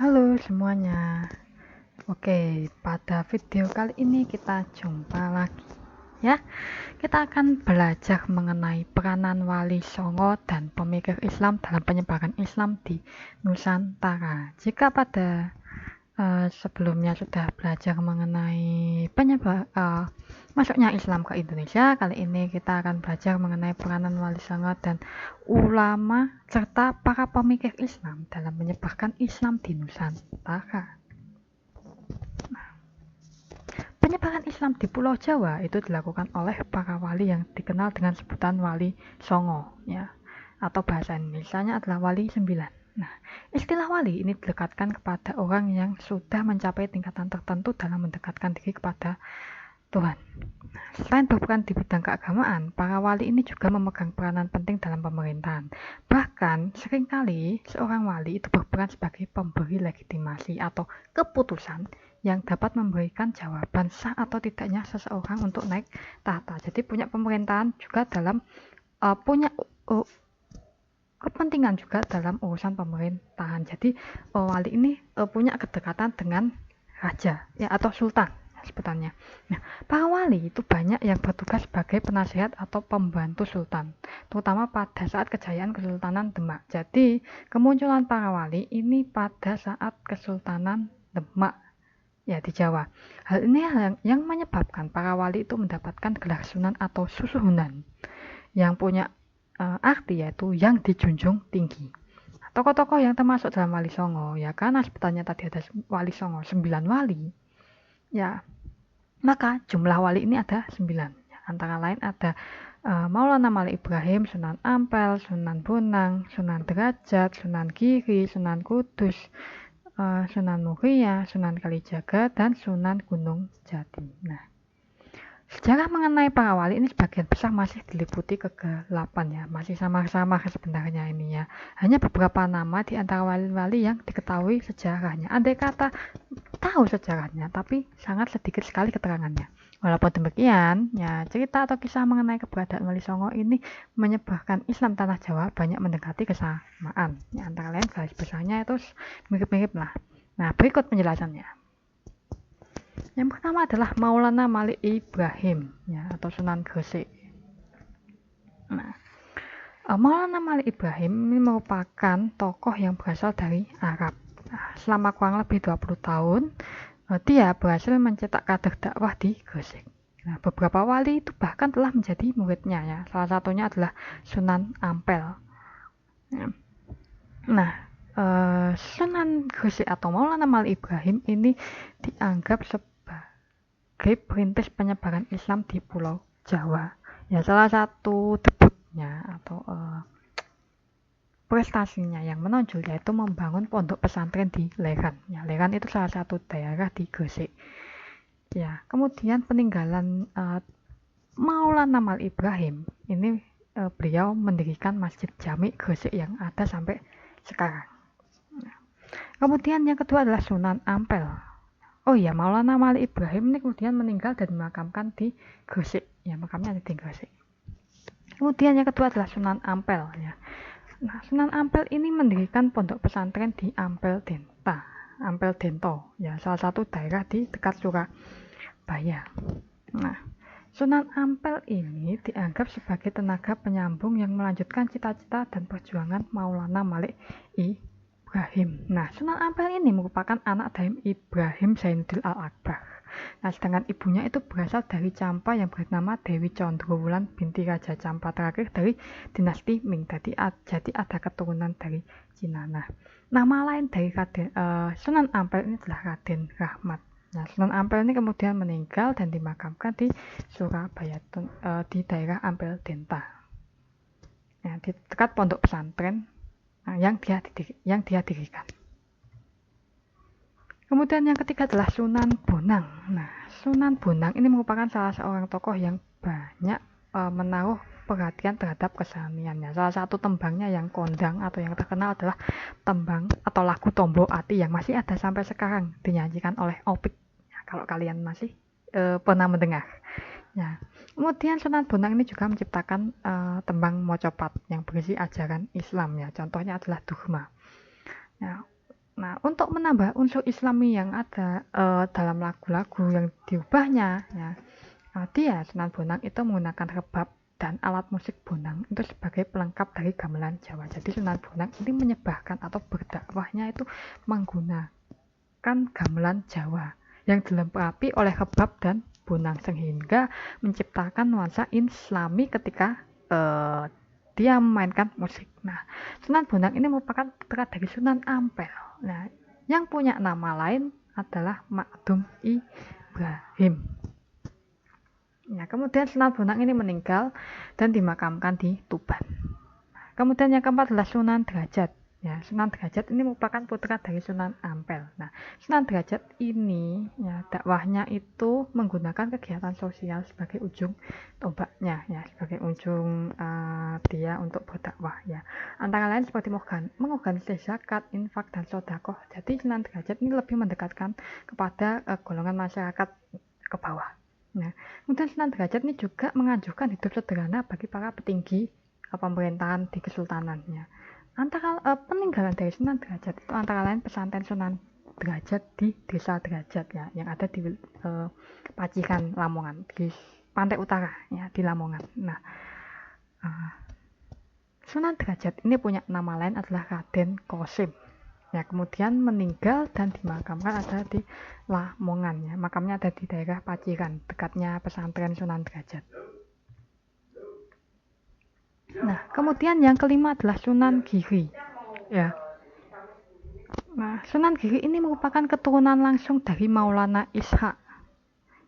Halo semuanya. Oke, pada video kali ini kita jumpa lagi. Ya, kita akan belajar mengenai peranan Wali Songo dan pemikir Islam dalam penyebaran Islam di Nusantara. Jika pada sebelumnya sudah belajar mengenai masuknya Islam ke Indonesia, kali ini kita akan belajar mengenai peranan Wali Songo dan ulama serta para pemikir Islam dalam menyebarkan Islam di Nusantara. Penyebaran Islam di Pulau Jawa itu dilakukan oleh para wali yang dikenal dengan sebutan Wali Songo, ya, atau bahasa Indonesianya adalah Wali 9. Nah, istilah wali ini dilekatkan kepada orang yang sudah mencapai tingkatan tertentu dalam mendekatkan diri kepada Tuhan. Selain berperan di bidang keagamaan, para wali ini juga memegang peranan penting dalam pemerintahan. Bahkan, seringkali seorang wali itu berperan sebagai pemberi legitimasi atau keputusan yang dapat memberikan jawaban sah atau tidaknya seseorang untuk naik tahta. Jadi punya pemerintahan juga dalam punya kepentingan juga dalam urusan pemerintahan. Jadi wali ini punya kedekatan dengan raja ya atau sultan sebutannya. Nah, para wali itu banyak yang bertugas sebagai penasihat atau pembantu sultan, terutama pada saat kejayaan Kesultanan Demak. Jadi, kemunculan para wali ini pada saat Kesultanan Demak ya di Jawa. Hal ini yang menyebabkan para wali itu mendapatkan gelar sunan atau susuhunan yang punya arti yaitu yang dijunjung tinggi. Tokoh-tokoh yang termasuk dalam Wali Songo ya karena sebutannya tadi ada Wali Songo 9 wali ya, maka jumlah wali ini ada 9. Antara lain ada Maulana Malik Ibrahim, Sunan Ampel, Sunan Bonang, Sunan Derajat, Sunan Giri, Sunan Kudus, Sunan Muria, Sunan Kalijaga, dan Sunan Gunung Jati. Nah, sejarah mengenai para wali ini sebagian besar masih diliputi kegelapan ya, masih samar-samar sebenarnya ini ya. Hanya beberapa nama di antara wali-wali yang diketahui sejarahnya. Andai kata tahu sejarahnya, tapi sangat sedikit sekali keterangannya. Walaupun demikian, ya cerita atau kisah mengenai keberadaan Wali Songo ini menyebarkan Islam tanah Jawa banyak mendekati kesamaan. Ya, antara lain garis besarnya itu mirip-mirip lah. Nah, berikut penjelasannya. Yang pertama adalah Maulana Malik Ibrahim ya, atau Sunan Gresik. Nah, Maulana Malik Ibrahim ini merupakan tokoh yang berasal dari Arab. Nah, selama kurang lebih 20 tahun, dia berhasil mencetak kader dakwah di Gresik. Nah, beberapa wali itu bahkan telah menjadi muridnya ya. Salah satunya adalah Sunan Ampel. Nah, Sunan Gresik atau Maulana Malik Ibrahim ini dianggap sebagai perintis penyebaran Islam di Pulau Jawa. Ya, salah satu debutnya atau prestasinya yang menonjol yaitu membangun pondok pesantren di Leran. Ya, Leran itu salah satu daerah di Gresik. Ya, kemudian peninggalan Maulana Malik Ibrahim ini beliau mendirikan Masjid Jami Gresik yang ada sampai sekarang. Nah, kemudian yang kedua adalah Sunan Ampel. Oh iya, Maulana Malik Ibrahim ini kemudian meninggal dan dimakamkan di Gresik. Ya, makamnya ada di Gresik. Kemudian yang kedua adalah Sunan Ampel ya. Nah, Sunan Ampel ini mendirikan pondok pesantren di Ampel Dento, ya salah satu daerah di dekat Surabaya. Nah, Sunan Ampel ini dianggap sebagai tenaga penyambung yang melanjutkan cita-cita dan perjuangan Maulana Malik Ibrahim. Nah, Sunan Ampel ini merupakan anak dari Ibrahim Zainuddin Al-Akbar. Nah, sedangkan ibunya itu berasal dari Campa yang bernama Dewi Condrowulan binti Raja Campa terakhir dari dinasti Ming. Jadi ada keturunan dari Cina. Nah, nama lain dari Sunan Ampel ini adalah Raden Rahmat. Nah, Sunan Ampel ini kemudian meninggal dan dimakamkan di Surabaya di daerah Ampel Denta. Nah, di dekat pondok pesantren yang dia dirikan. Kemudian yang ketiga adalah Sunan Bonang. Nah, Sunan Bonang ini merupakan salah seorang tokoh yang banyak menaruh perhatian terhadap keseniannya. Salah satu tembangnya yang kondang atau yang terkenal adalah tembang atau lagu Tombo Ati yang masih ada sampai sekarang dinyanyikan oleh Opik. Ya, kalau kalian masih pernah mendengar. Ya. Kemudian Sunan Bonang ini juga menciptakan tembang Mocopat yang berisi ajaran Islam ya. Contohnya adalah Dugma. Ya. Nah, untuk menambah unsur Islami yang ada dalam lagu-lagu yang diubahnya, ya, dia Sunan Bonang itu menggunakan rebab dan alat musik Bonang itu sebagai pelengkap dari gamelan Jawa. Jadi Sunan Bonang ini menyebarkan atau berdakwahnya itu menggunakan gamelan Jawa yang dilengkapi oleh rebab dan bonang sehingga menciptakan nuansa Islami ketika dia memainkan musik. Nah, Sunan Bonang ini merupakan putra dari Sunan Ampel. Nah, yang punya nama lain adalah Makdum Ibrahim. Ya, kemudian Sunan Bonang ini meninggal dan dimakamkan di Tuban. Kemudian yang keempat adalah Sunan Derajat. Ya, Sunan Derajat ini merupakan putra dari Sunan Ampel. Nah, Sunan Derajat ini ya dakwahnya itu menggunakan kegiatan sosial sebagai ujung tombaknya, ya, sebagai ujung dia untuk berdakwah, ya. Antara lain seperti mengorganisasi zakat, infak dan sedekah. Jadi Sunan Derajat ini lebih mendekatkan kepada golongan masyarakat ke bawah. Nah, kemudian Sunan Derajat ini juga menganjurkan hidup sederhana bagi para petinggi pemerintahan di kesultanannya. Antara peninggalan dari Sunan Derajat itu antara lain pesantren Sunan Derajat di Desa Derajat, ya, yang ada di Pacikan Lamongan di pantai utara, ya, di Lamongan. Nah, Sunan Derajat ini punya nama lain adalah Raden Kosim. Ya, kemudian meninggal dan dimakamkan ada di Lamongan, ya. Makamnya ada di daerah Pacikan, dekatnya pesantren Sunan Derajat. Nah, kemudian yang kelima adalah Sunan Giri. Ya. Nah, Sunan Giri ini merupakan keturunan langsung dari Maulana Ishaq.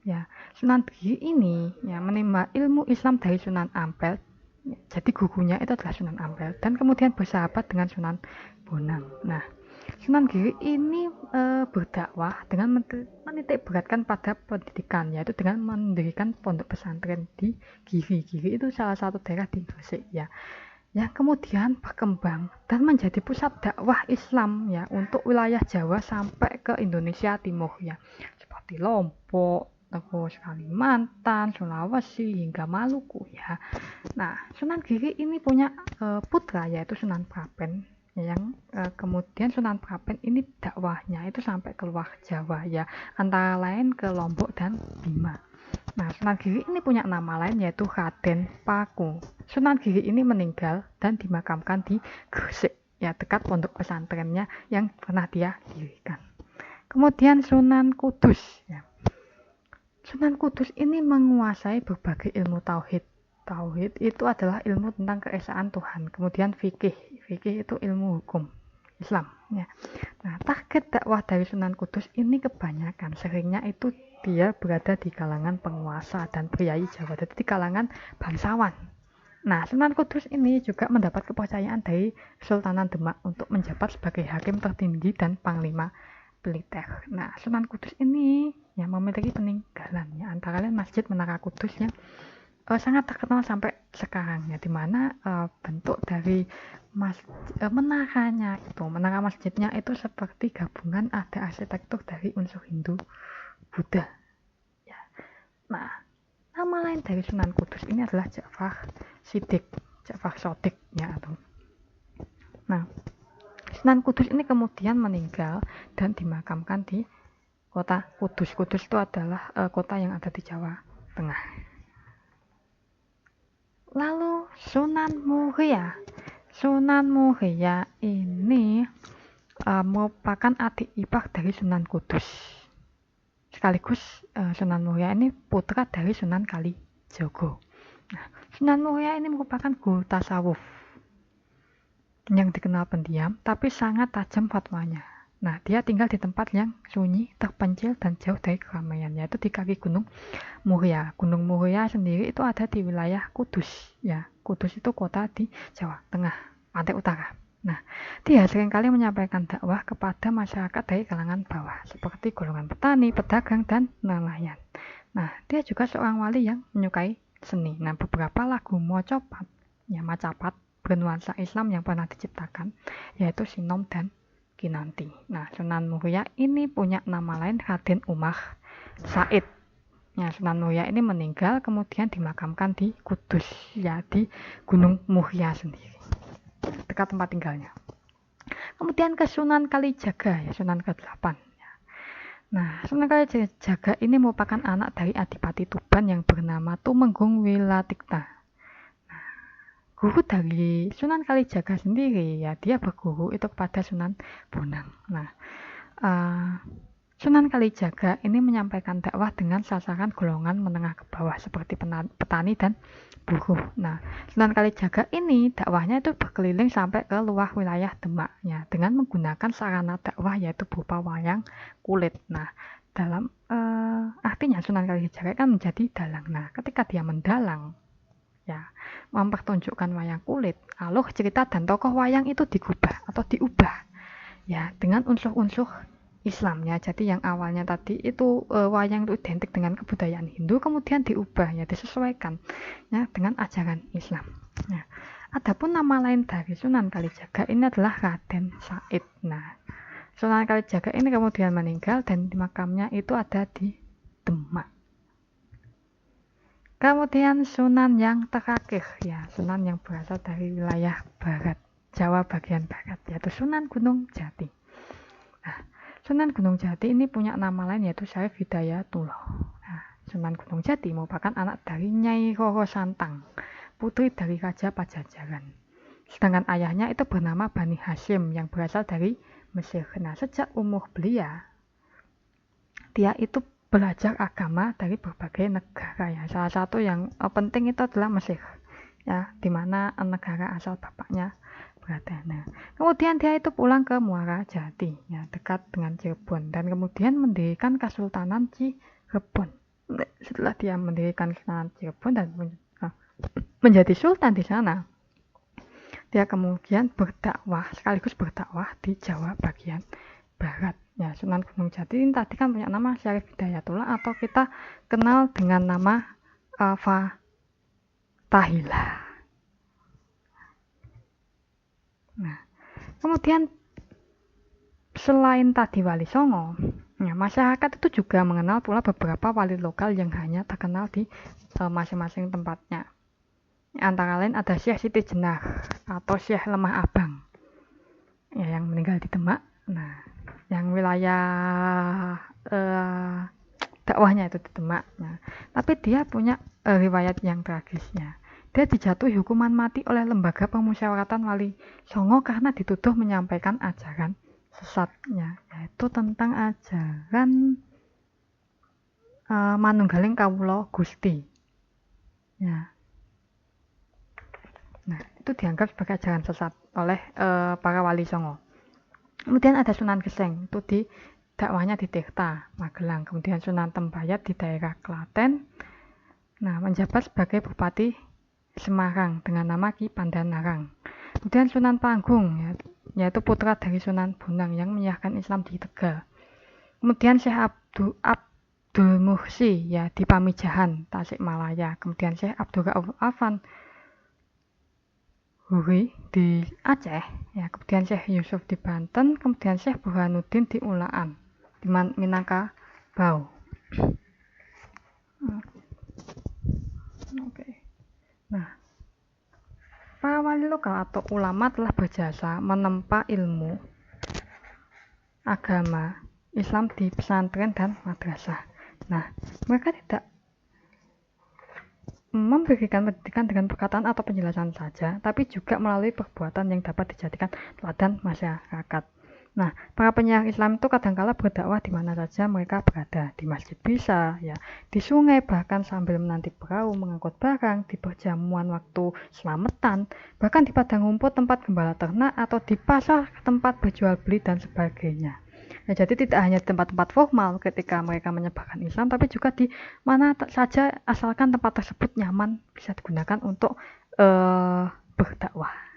Ya, Sunan Giri ini ya menimba ilmu Islam dari Sunan Ampel. Jadi gurunya itu adalah Sunan Ampel dan kemudian bersahabat dengan Sunan Bonang. Nah, Sunan Giri ini berdakwah dengan menitik beratkan pada pendidikan, yaitu dengan mendirikan pondok pesantren di Giri. Giri itu salah satu daerah di Gresik, ya, yang kemudian berkembang dan menjadi pusat dakwah Islam, ya, untuk wilayah Jawa sampai ke Indonesia Timur, ya, seperti Lombok, terus Kalimantan, Sulawesi hingga Maluku, ya. Nah, Sunan Giri ini punya putra yaitu Sunan Prapen, yang kemudian Sunan Prapen ini dakwahnya itu sampai keluar Jawa, ya, antara lain ke Lombok dan Bima. Nah, Sunan Giri ini punya nama lain yaitu Raden Paku. Sunan Giri ini meninggal dan dimakamkan di Gresik, ya, dekat pondok pesantrennya yang pernah dia dirikan. Kemudian Sunan Kudus, ya. Sunan Kudus ini menguasai berbagai ilmu tauhid. Tauhid itu adalah ilmu tentang keesaan Tuhan. Kemudian fikih. Fikih itu ilmu hukum Islam, ya. Nah, target dakwah dari Sunan Kudus ini kebanyakan seringnya itu dia berada di kalangan penguasa dan priai Jawa, jadi di kalangan bangsawan. Nah, Sunan Kudus ini juga mendapat kepercayaan dari Sultanan Demak untuk menjabat sebagai hakim tertinggi dan panglima militer. Nah, Sunan Kudus ini yang memiliki peninggalan, ya, antara lain Masjid Menara Kudus yang sangat terkenal sampai sekarang, ya, dimana bentuk dari menaranya itu, menara masjidnya itu seperti gabungan ada arsitektur dari unsur Hindu, Buddha, ya. Nah, nama lain dari Sunan Kudus ini adalah Ja'far Shadiq, Ja'far Shadiq, ya, atau. Nah, Sunan Kudus ini kemudian meninggal dan dimakamkan di kota Kudus. Kudus itu adalah kota yang ada di Jawa Tengah. Lalu Sunan Muria. Sunan Muria ini merupakan adik ipar dari Sunan Kudus. Sekaligus Sunan Muria ini putra dari Sunan Kalijogo. Nah, Sunan Muria ini merupakan guru tasawuf yang dikenal pendiam tapi sangat tajam fatwanya. Nah, dia tinggal di tempat yang sunyi, terpencil dan jauh dari keramaian, yaitu di kaki Gunung Muria. Gunung Muria sendiri itu ada di wilayah Kudus, ya. Kudus itu kota di Jawa Tengah, pantai utara. Nah, dia seringkali menyampaikan dakwah kepada masyarakat dari kalangan bawah, seperti golongan petani, pedagang, dan nelayan. Nah, dia juga seorang wali yang menyukai seni. Nah, beberapa lagu mocopat, ya, macapat bernuansa Islam yang pernah diciptakan, yaitu Sinom dan Kinanti. Nah, Sunan Muria ini punya nama lain Raden Umar Said. Ya, Sunan Muria ini meninggal kemudian dimakamkan di Kudus, ya, di Gunung Muria sendiri, dekat tempat tinggalnya. Kemudian ke Sunan Kalijaga, ya Sunan ke-8. Nah, Sunan Kalijaga ini merupakan anak dari Adipati Tuban yang bernama Tumenggung Wilatikta. Guru dari Sunan Kalijaga sendiri, ya dia berguru itu kepada Sunan Bonang. Nah, Sunan Kalijaga ini menyampaikan dakwah dengan sasaran golongan menengah ke bawah seperti petani dan buruh. Nah, Sunan Kalijaga ini dakwahnya itu berkeliling sampai ke luar wilayah Demak ya, dengan menggunakan sarana dakwah yaitu berupa wayang kulit. Nah, dalam artinya Sunan Kalijaga kan menjadi dalang. Nah, ketika dia mendalang ya, mempertunjukkan wayang kulit, alur cerita dan tokoh wayang itu digubah atau diubah ya dengan unsur-unsur Islamnya. Jadi yang awalnya tadi itu wayang itu identik dengan kebudayaan Hindu, kemudian diubah ya, disesuaikan ya dengan ajaran Islam. Ya. Adapun nama lain dari Sunan Kalijaga ini adalah Raden Said. Nah, Sunan Kalijaga ini kemudian meninggal dan makamnya itu ada di Demak. Kemudian Sunan yang terakhir ya, Sunan yang berasal dari wilayah barat, Jawa bagian barat, yaitu Sunan Gunung Jati. Nah, Sunan Gunung Jati ini punya nama lain yaitu Syarif Hidayatullah. Nah, Sunan Gunung Jati merupakan anak dari Nyai Roro Santang, putri dari Raja Pajajaran. Sedangkan ayahnya itu bernama Bani Hashim yang berasal dari Mesir. Nah, sejak umur belia, dia itu belajar agama dari berbagai negara ya. Salah satu yang penting itu adalah Mesir, ya, dimana negara asal bapaknya berada. Nah, kemudian dia itu pulang ke Muara Jati, ya, dekat dengan Cirebon, dan kemudian mendirikan Kesultanan Cirebon. Setelah dia mendirikan Kesultanan Cirebon dan menjadi sultan di sana, dia kemudian berdakwah, sekaligus berdakwah di Jawa bagian barat. Ya, Sunan Gunung Jati ini tadi kan punya nama Syarif Hidayatullah atau kita kenal dengan nama Fatahillah. Nah, kemudian selain tadi Wali Songo, ya, masyarakat itu juga mengenal pula beberapa wali lokal yang hanya terkenal di masing-masing tempatnya. Antara lain ada Syekh Siti Jenar atau Syekh Lemah Abang, ya, yang meninggal di Demak. Nah, yang wilayah dakwahnya itu di Demak. Nah, tapi dia punya riwayat yang tragisnya. Dia dijatuhi hukuman mati oleh lembaga pemusyawaratan Wali Songo karena dituduh menyampaikan ajaran sesatnya, yaitu tentang ajaran manunggaling kawula Gusti. Ya. Nah, itu dianggap sebagai ajaran sesat oleh para Wali Songo. Kemudian ada Sunan Geseng, itu di dakwahnya di Tirta, Magelang. Kemudian Sunan Tembayat di daerah Klaten. Nah, menjabat sebagai Bupati Semarang dengan nama Ki Pandanarang. Kemudian Sunan Panggung, ya, yaitu putra dari Sunan Bonang yang menyiarkan Islam di Tegal. Kemudian Syekh Abdul Muhsi, ya, di Pamijahan, Tasikmalaya. Kemudian Syekh Abdul Rauf Afan Huri di Aceh, ya. Kemudian Syekh Yusuf di Banten. Kemudian Syekh Burhanuddin di Ulaan di Minangkabau. Oke. Nah, para wali lokal atau ulama telah berjasa menempa ilmu agama Islam di pesantren dan madrasah. Nah, mereka tidak memberikan pendidikan dengan perkataan atau penjelasan saja, tapi juga melalui perbuatan yang dapat dijadikan teladan masyarakat. Nah, para penyiar Islam itu kadangkala berdakwah di mana saja mereka berada, di masjid bisa, ya, di sungai, bahkan sambil menanti perahu mengangkut barang, di perjamuan waktu selamatan, bahkan di padang rumput tempat gembala ternak, atau di pasar tempat berjual beli dan sebagainya. Ya, jadi tidak hanya tempat-tempat formal ketika mereka menyebarkan Islam, tapi juga di mana saja asalkan tempat tersebut nyaman bisa digunakan untuk berdakwah.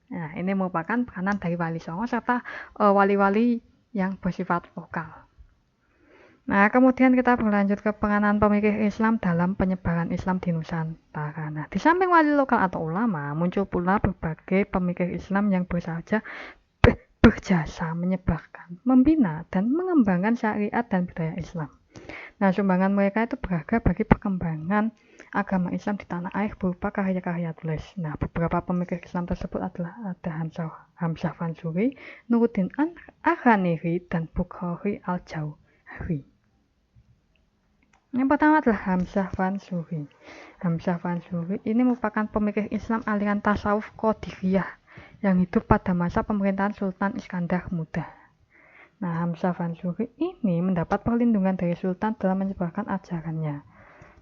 Nah, ini merupakan peranan dari Wali Songo serta wali-wali yang bersifat lokal. Nah, kemudian kita berlanjut ke peranan pemikir Islam dalam penyebaran Islam di Nusantara. Nah, di samping wali lokal atau ulama, muncul pula berbagai pemikir Islam yang berjasa menyebarkan, membina, dan mengembangkan syariat dan budaya Islam. Nah, sumbangan mereka itu berharga bagi perkembangan agama Islam di tanah air berupa karya-karya tulis. Nah, beberapa pemikir Islam tersebut adalah ada Hamzah Fansuri, Nuruddin Aghaniri, dan Bukhari al-Jauhari. Yang pertama adalah Hamzah Fansuri. Hamzah Fansuri ini merupakan pemikir Islam aliran tasawuf Qadiriyah yang hidup pada masa pemerintahan Sultan Iskandar Muda. Nah, Hamzah Fansuri ini mendapat perlindungan dari Sultan dalam menyebarkan ajarannya.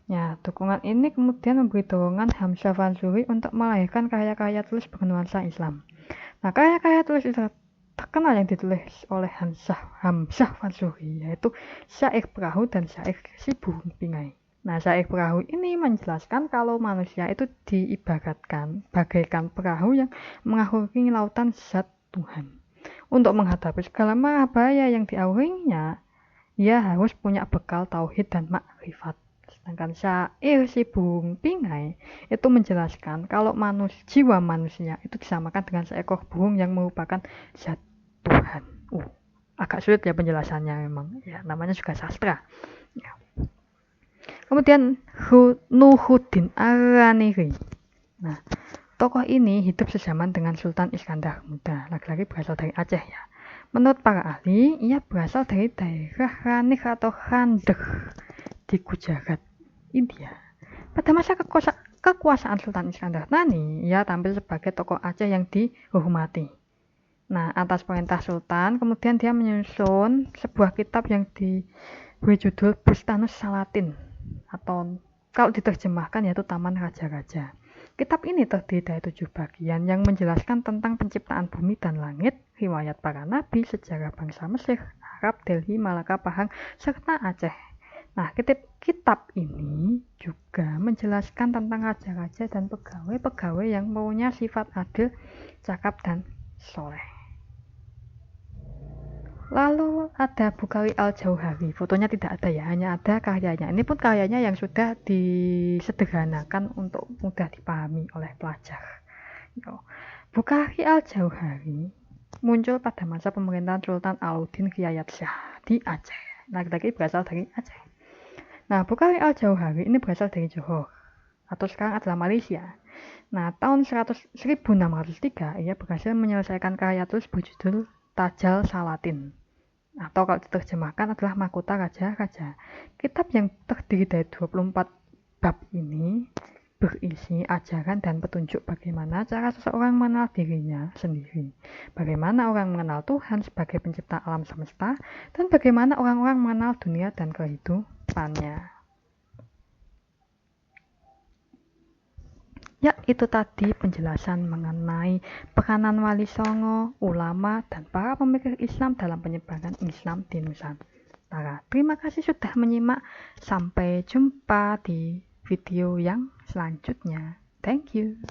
Ya, dukungan ini kemudian memberi dorongan Hamzah Fansuri untuk melahirkan karya-karya tulis bernuansa Islam. Nah, karya-karya tulis itu terkenal yang ditulis oleh Hamzah Fansuri, yaitu Syair Perahu dan Syair Si Burung Pingai. Nah, Syair Perahu ini menjelaskan kalau manusia itu diibaratkan bagaikan perahu yang mengahuri lautan zat Tuhan. Untuk menghadapi segala bahaya yang diaurinya, ia harus punya bekal tauhid dan makrifat. Sedangkan syair Si Burung Pingai itu menjelaskan kalau jiwa manusia itu disamakan dengan seekor burung yang merupakan zat Tuhan. Agak sulit ya penjelasannya memang. Ya, namanya juga sastra. Ya. Kemudian Nuruddin Aghaniri. Nah, tokoh ini hidup sezaman dengan Sultan Iskandar Muda. Laki-laki berasal dari Aceh ya. Menurut para ahli, ia berasal dari daerah Ranikh atau Khandaq di Gujarat, India. Pada masa kekuasaan Sultan Iskandar Thani, ia tampil sebagai tokoh Aceh yang dihormati. Nah, atas perintah Sultan, kemudian dia menyusun sebuah kitab yang diberi judul Bustanus Salatin, atau kalau diterjemahkan yaitu Taman Raja-Raja. Kitab ini terdiri dari 7 bagian yang menjelaskan tentang penciptaan bumi dan langit, riwayat para nabi, sejarah bangsa Mesir, Arab, Delhi, Malaka, Pahang, serta Aceh. Nah, kitab ini juga menjelaskan tentang raja-raja dan pegawai-pegawai yang mempunyai sifat adil, cakap, dan soleh. Lalu ada Bukhari al-Jauhari. Fotonya tidak ada ya, hanya ada karyanya. Ini pun karyanya yang sudah disederhanakan untuk mudah dipahami oleh pelajar. Bukhari al-Jauhari muncul pada masa pemerintahan Sultan Alauddin Hidayat Shah di Aceh. Laki-laki berasal dari Aceh. Nah, Bukhari al-Jauhari ini berasal dari Johor, atau sekarang adalah Malaysia. Nah, tahun 1603 ia berhasil menyelesaikan karya tulis berjudul Tajal Salatin, atau kalau diterjemahkan adalah Mahkota Raja-Raja. Kitab yang terdiri dari 24 bab ini berisi ajaran dan petunjuk bagaimana cara seseorang mengenal dirinya sendiri, bagaimana orang mengenal Tuhan sebagai pencipta alam semesta, dan bagaimana orang-orang mengenal dunia dan kehidupannya. Ya, itu tadi penjelasan mengenai peranan Wali Songo, ulama, dan para pemikir Islam dalam penyebaran Islam di Nusantara. Terima kasih sudah menyimak. Sampai jumpa di video yang selanjutnya. Thank you.